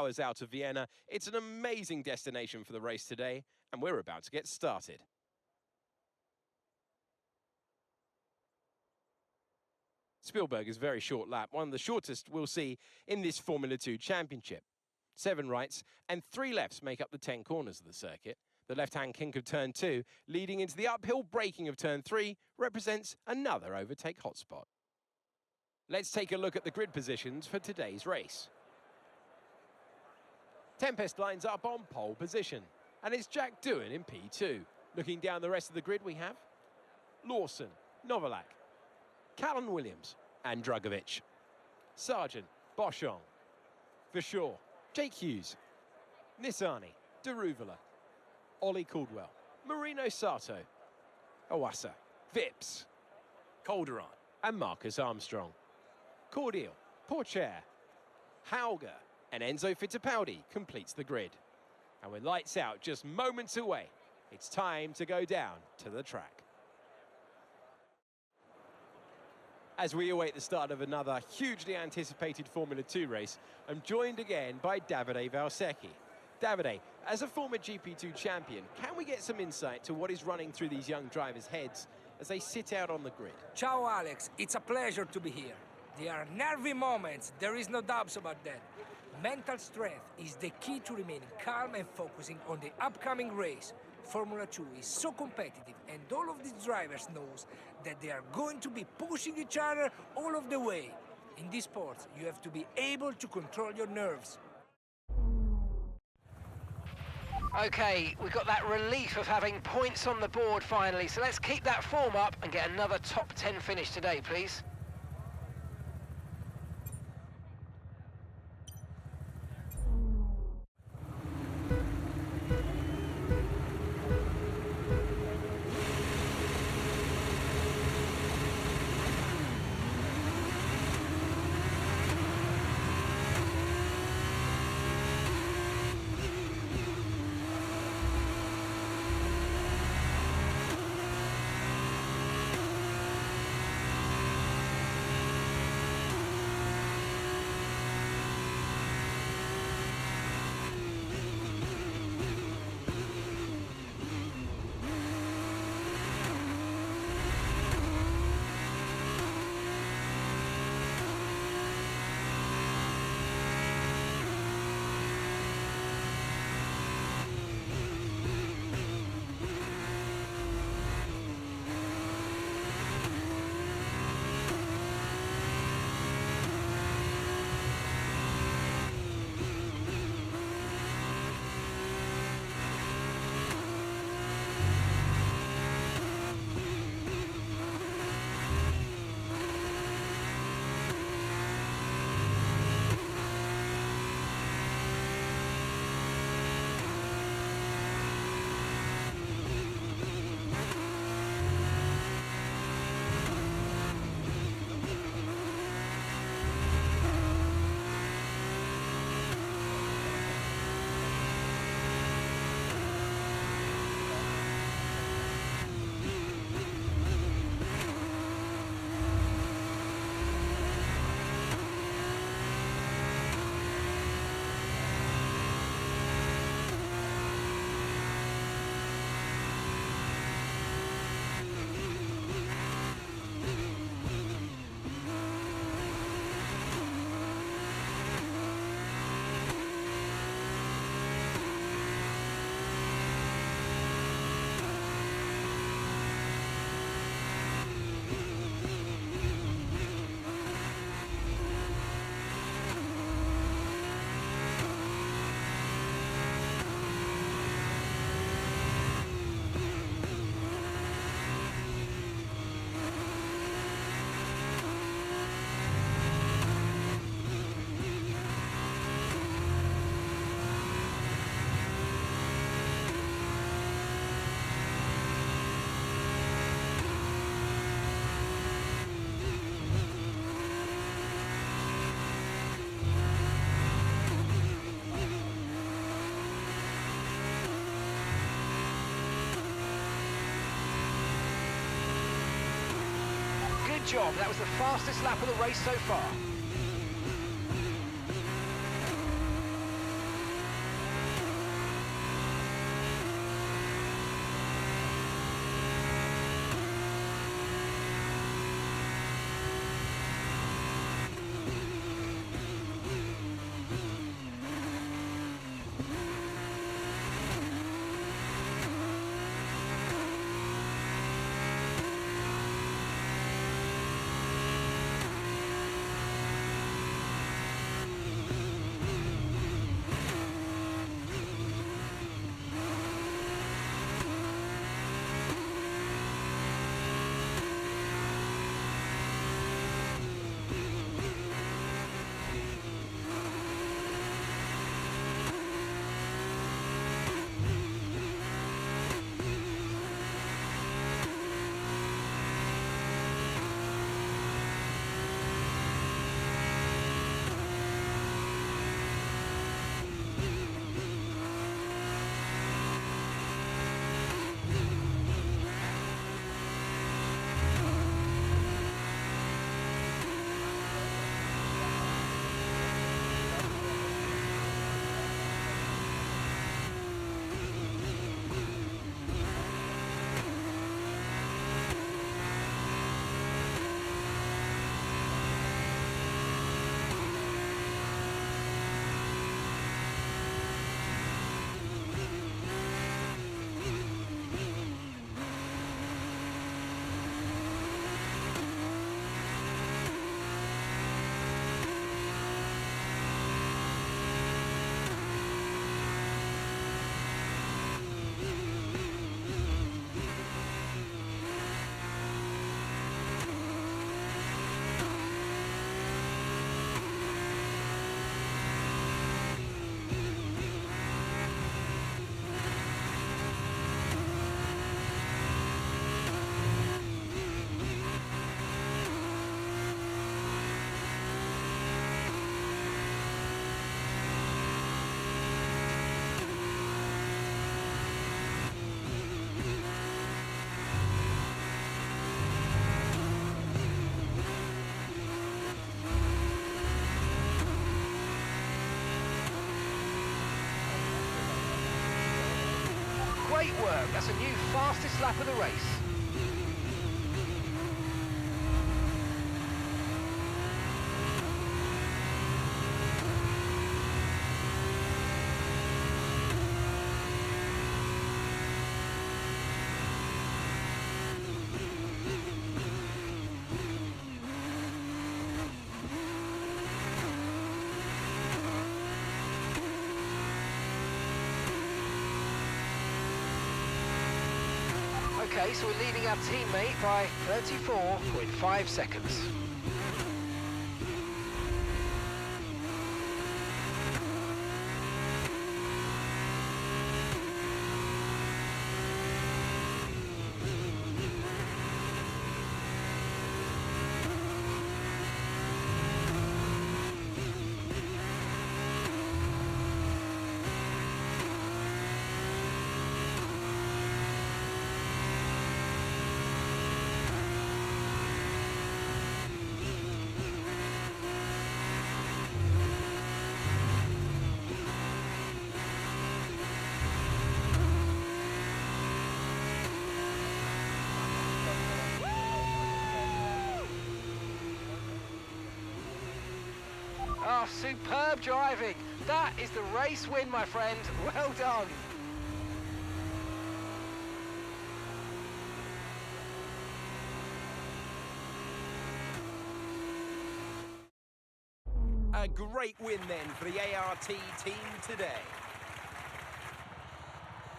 hours out of Vienna. It's an amazing destination for the race today, and we're about to get started. Spielberg is very short lap, one of the shortest we'll see in this Formula 2 championship. 7 rights and 3 lefts make up the 10 corners of the circuit. The left-hand kink of turn 2, leading into the uphill braking of turn 3, represents another overtake hotspot. Let's take a look at the grid positions for today's race. Tempest lines up on pole position, and it's Jack Doohan in P2. Looking down the rest of the grid, we have Lawson, Novalak, Callan Williams, and Drugovic, Sargent, Boschon, Verschaw, Jake Hughes, Nissani, Deruvala, Ollie Caldwell, Marino Sato, Owasa, Vips, Calderon, and Marcus Armstrong. Cordial, Porcher, Hauger, and Enzo Fittipaldi completes the grid. And with lights out just moments away, it's time to go down to the track. As we await the start of another hugely anticipated Formula 2 race, I'm joined again by Davide Valsecchi. Davide, as a former GP2 champion, can we get some insight to what is running through these young drivers' heads as they sit out on the grid? Ciao Alex, it's a pleasure to be here. There are nervy moments, there is no doubts about that. Mental strength is the key to remaining calm and focusing on the upcoming race. Formula 2 is so competitive, and all of these drivers knows that they are going to be pushing each other all of the way. In this sport, you have to be able to control your nerves. Okay, we've got that relief of having points on the board finally, so let's keep that form up and get another top 10 finish today, please. Good job, that was the fastest lap of the race so far. Great work. That's a new fastest lap of the race. Okay, so we're leading our teammate by 34.5 seconds. Oh, superb driving. That is the race win, my friend. Well done. A great win then for the ART team today.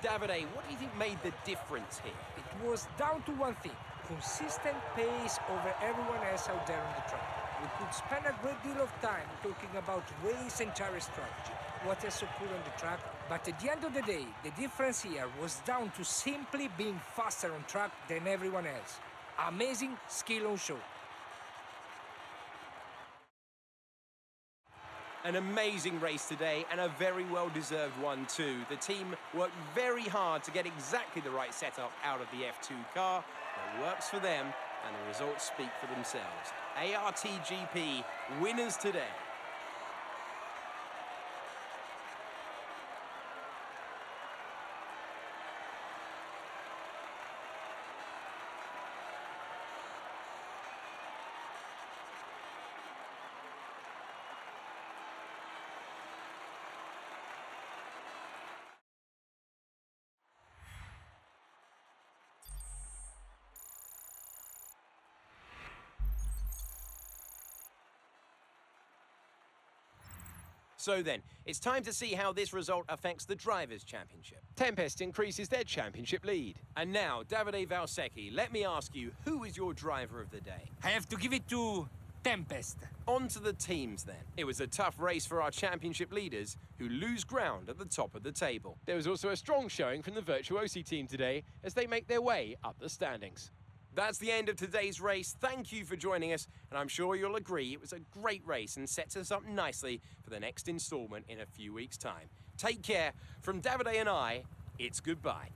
Davide, what do you think made the difference here? It was down to one thing: consistent pace over everyone else out there on the track. We could spend a great deal of time talking about race and tire strategy, what else occurred on the track, but at the end of the day, the difference here was down to simply being faster on track than everyone else. Amazing skill on show. An amazing race today, and a very well-deserved one too. The team worked very hard to get exactly the right setup out of the F2 car. It works for them, and the results speak for themselves. ARTGP winners today. So then, it's time to see how this result affects the Drivers' Championship. Tempest increases their championship lead. And now, Davide Valsecchi, let me ask you, who is your driver of the day? I have to give it to Tempest. On to the teams then. It was a tough race for our championship leaders, who lose ground at the top of the table. There was also a strong showing from the Virtuosi team today, as they make their way up the standings. That's the end of today's race. Thank you for joining us, and I'm sure you'll agree it was a great race and sets us up nicely for the next instalment in a few weeks' time. Take care. From Davide and I, it's goodbye.